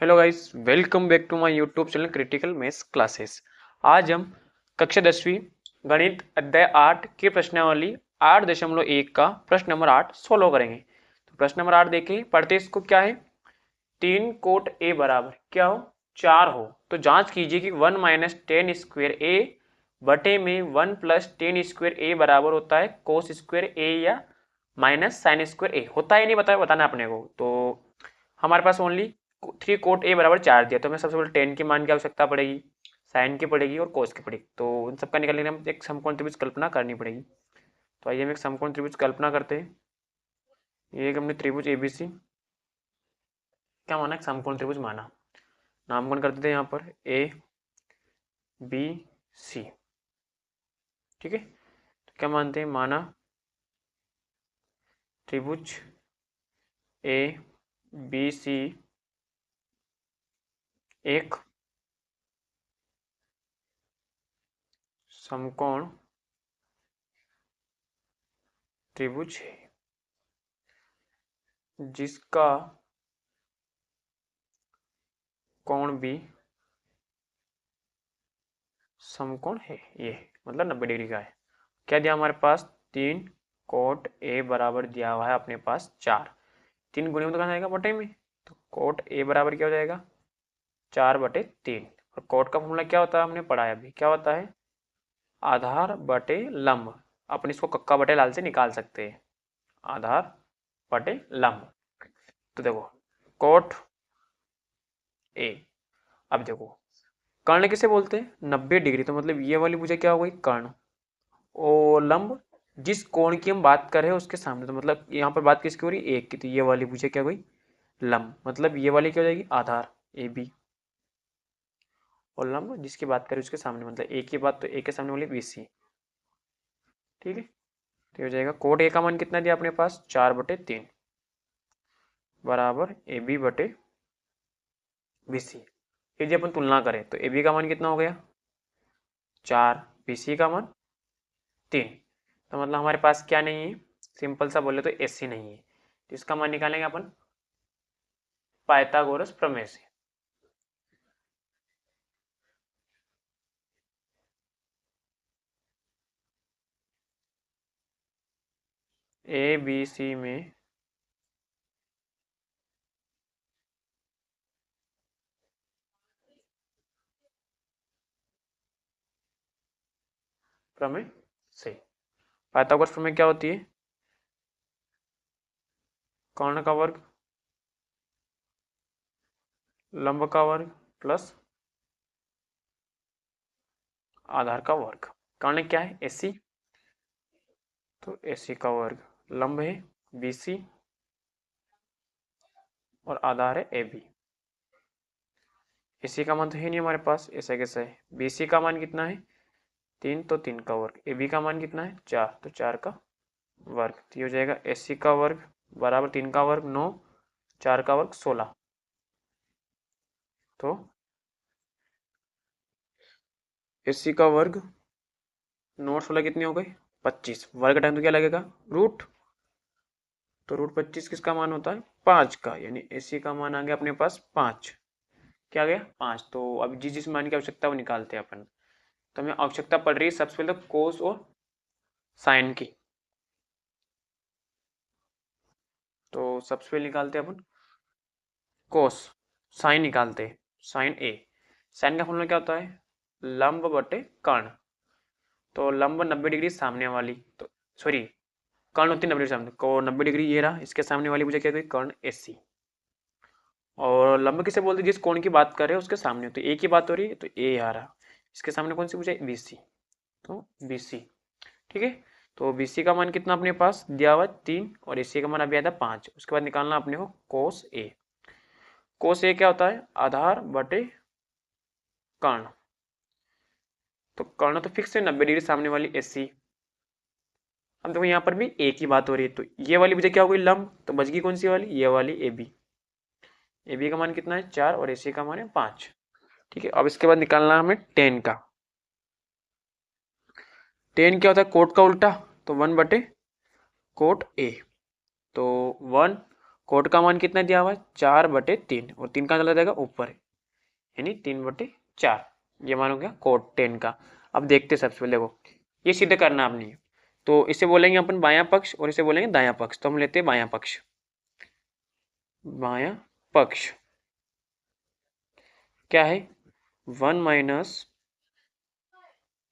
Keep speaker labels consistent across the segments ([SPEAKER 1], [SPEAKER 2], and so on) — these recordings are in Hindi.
[SPEAKER 1] Hello guys, welcome back to my YouTube channel critical maths classes. आज हम कक्षा 10वीं गणित अध्याय 8 के प्रश्नावली 8.1 का प्रश्न नंबर 8 सोल्व करेंगे। तो प्रश्न नंबर 8 देखें, पढ़ते इसको। क्या है? 3 कोट ए बराबर क्या हो? 4 हो। तो जांच कीजिए कि 1 माइनस टेन स्क्वेयर ए बटे में 1 प्लस टेन स्क्वेयर ए बराबर होता है कोस स्क्वेयर ए या माइनस साइन स्क्वेयर ए। होता है नहीं बताना अपने को। तो हमारे पास ओनली 3 कोट ए बराबर 4 दिया, तो हमें सबसे पहले टेन की मान की आवश्यकता पड़ेगी, साइन की पड़ेगी और कोस की पड़ेगी। तो इन सबका निकालने के लिए हम एक समकोण त्रिभुज कल्पना करनी पड़ेगी। तो आइए हम एक समकोण त्रिभुज कल्पना करते हैं। ये एक हमने त्रिभुज एबीसी क्या माना? एक समकोण त्रिभुज माना। नामकरण कर देते हैं यहाँ पर ए बी सी। ठीक है, तो क्या मानते हैं? माना त्रिभुज ए बी सी एक समकोण त्रिभुज है जिसका कोण भी समकोण है। ये मतलब 90 डिग्री का है। क्या दिया हमारे पास? 3 कोट ए बराबर दिया हुआ है अपने पास 4। 3 गुणे में तो कहाँ जाएगा? बटे में। तो कोट ए बराबर क्या हो जाएगा? 4/3। और कोट का फॉर्मूला क्या होता है? हमने पढ़ा है अभी। क्या होता है? आधार बटे लंब। अपन इसको कक्का बटे लाल से निकाल सकते हैं। आधार बटे लंब। तो देखो कोट ए। अब देखो कर्ण किसे बोलते हैं? 90 डिग्री। तो मतलब ये वाली भुजा क्या हो गई? कर्ण। और लंब जिस कोण की हम बात कर रहे हैं उसके सामने। तो मतलब यहाँ पर बात किसकी हो रही? एक की। तो ये वाली भुजा क्या हो गई? लंब। मतलब ये वाली क्या हो जाएगी? आधार ए बी। और लंब जिसकी बात करें उसके सामने, मतलब एक की बात, तो एक के सामने वाली बी सी। ठीक है, तो हो जाएगा कोट ए का मान कितना दिया अपने पास? 4/3 बराबर ए बी बटे बी सी। यदि अपन तुलना करें तो ए बी का मान कितना हो गया? 4। बी सी का मान 3। तो मतलब हमारे पास क्या नहीं है? सिंपल सा बोले तो एस सी नहीं है। तो इसका मान निकालेंगे अपन पाइथागोरस प्रमेय से। ए बी सी में प्रमेय से। पाइथागोरस प्रमेय क्या होती है? कर्ण का वर्ग लंब का वर्ग प्लस आधार का वर्ग। कर्ण क्या है? एसी। तो एसी का वर्ग। लंब है बीसी और आधार है ए बी। एसी का मान तो है नहीं हमारे पास, ऐसा कैसा है? बीसी का मान कितना है? 3। तो 3 का वर्ग। ए बी का मान कितना है? 4। तो 4 का वर्ग। तो ये हो जाएगा एसी का वर्ग बराबर 3 का वर्ग 9, 4 का वर्ग 16। तो एसी का वर्ग 9 और 16 कितने हो गए? 25। वर्ग टाइम तो क्या लगेगा? रूट। तो रूट 25 किसका मान होता है? 5 का। यानी एसी का मान आ गया अपने पास 5। क्या आ गया? 5। तो अब जिस मान की आवश्यकता वो निकालते हैं अपन। तो हमें आवश्यकता पड़ रही है सबसे पहले तो कोस और साइन की। तो सबसे पहले निकालते हैं अपन कोस। साइन निकालते हैं। साइन ए। साइन का फॉर्मूला क्या होता है? लंब बटे कर्ण। तो लंब 90 डिग्री सामने वाली, तो सॉरी कर्ण होती है 90 डिग्री सामने को। 90 डिग्री ये रहा, इसके सामने वाली मुझे क्या? कर्ण एसी। और लंब किसे बोलते हैं? जिस कोण की बात कर रहे हैं उसके सामने। तो ए की बात हो रही है तो ए आ रहा, इसके सामने कौन सी पूछा? बीसी। तो बीसी। ठीक है, तो बीसी का मान कितना अपने पास दिया हुआ? 3। और एसी का मान अभी आया था 5। उसके बाद निकालना अपने को कोस ए। कोस ए क्या होता है? आधार बटे कर्ण। तो कर्ण तो फिक्स है 90 डिग्री सामने वाली एसी। अब देखो यहाँ पर भी ए की बात हो रही है, तो ये वाली मुझे क्या हो गई? लंब। तो बच गई कौन सी वाली? ये वाली ए बी। ए बी का मान कितना है? 4 और एसी का मान है 5। ठीक है, अब इसके बाद निकालना हमें टेन का। टेन क्या होता है? कोट का उल्टा। तो 1 बटे कोट ए। तो 1 कोट का मान कितना दिया हुआ है 4/3 और 3 का चला जाएगा ऊपर यानी 3/4। ये मान हो गया कोट 10 का। अब देखते सबसे पहले देखो ये सिद्ध करना आपने, तो इसे बोलेंगे अपन बायां पक्ष और इसे बोलेंगे दायां पक्ष। तो हम लेते हैं बायां पक्ष। बायां पक्ष क्या है 1 माइनस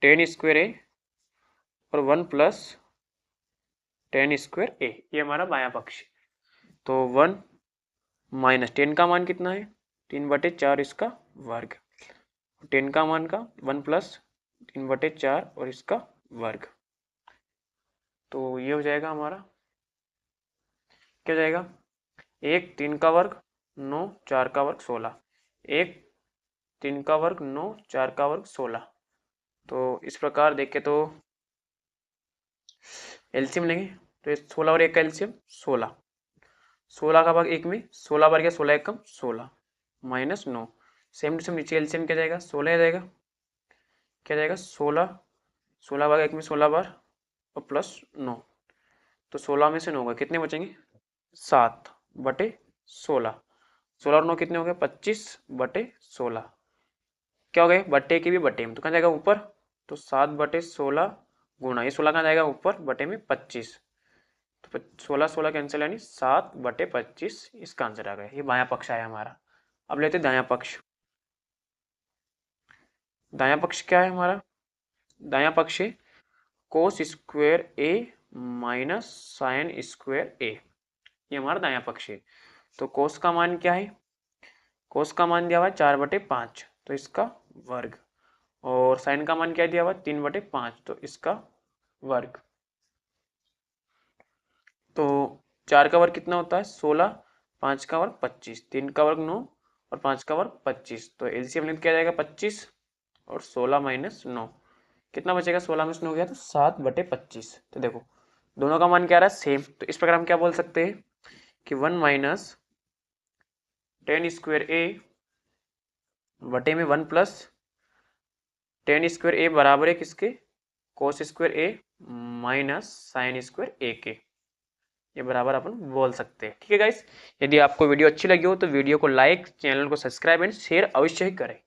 [SPEAKER 1] 10 स्क्वायर ए और 1 प्लस 10 स्क्वायर ए, ये हमारा बायां पक्ष। तो 1 माइनस 10 का मान कितना है 3/4 इसका वर्ग, 10 का मान का 1 प्लस 3/4 और इसका वर्ग। तो ये हो जाएगा हमारा क्या हो जाएगा 1 3 का वर्ग 9 4 का वर्ग 16, 1 3 का वर्ग 9 4 का वर्ग 16। तो इस प्रकार देखें तो एलसीएम लेंगे तो 16 और 1 का एलसीएम 16, 16 का भाग 1 में 16 बार गया 16 1 कम 16 माइनस 9। सेम टू सेम नीचे एलसीएम क्या जाएगा 16 आ जाएगा, क्या जाएगा 16, 16 भाग 1 में 16 बार और प्लस 9। तो 16 में से 9 गए कितने बचेंगे 7/16, 16 और 9 कितने हो गए 25/16। क्या हो गए बट्टे की भी बट्टे में तो कहाँ जाएगा ऊपर, तो 7/16 गुणा ये 16 कहाँ जाएगा ऊपर बटे में 25, तो 16 16 कैंसिल यानी 7/25 इसका आंसर आ गया। ये बायां पक्ष आया हमारा। अब लेते दायां पक्ष। दायां पक्ष क्या है हमारा, दायां पक्ष है कोस स्क्वायर ए माइनस साइन स्क्वायर ए, ये हमारा दायां पक्ष है। तो कोस का मान क्या है, कोस का मान दिया हुआ है 4/5 तो इसका वर्ग, और साइन का मान क्या दिया हुआ है 3/5 तो इसका वर्ग। तो 4 का वर्ग कितना होता है 16, 5 का वर्ग 25, 3 का वर्ग 9 और 5 का वर्ग 25। तो एलसीएम लेंथ क्या जाएगा 25 और 16 माइनस 9 कितना बचेगा 16 में से 9 गया तो 7/25। तो देखो दोनों का मान क्या आ रहा है सेम, तो इस प्रकार हम क्या बोल सकते हैं कि 1 माइनस 10 स्क्वायर ए बटे में 1 प्लस 10 स्क्वायर ए बराबर है किसके कोस स्क्वायर ए माइनस साइन स्क्वायर ए के, ये बराबर अपन बोल सकते हैं। ठीक है गाइस, यदि आपको वीडियो अच्छी लगी हो तो वीडियो को लाइक, चैनल को सब्सक्राइब एंड शेयर अवश्य ही करें।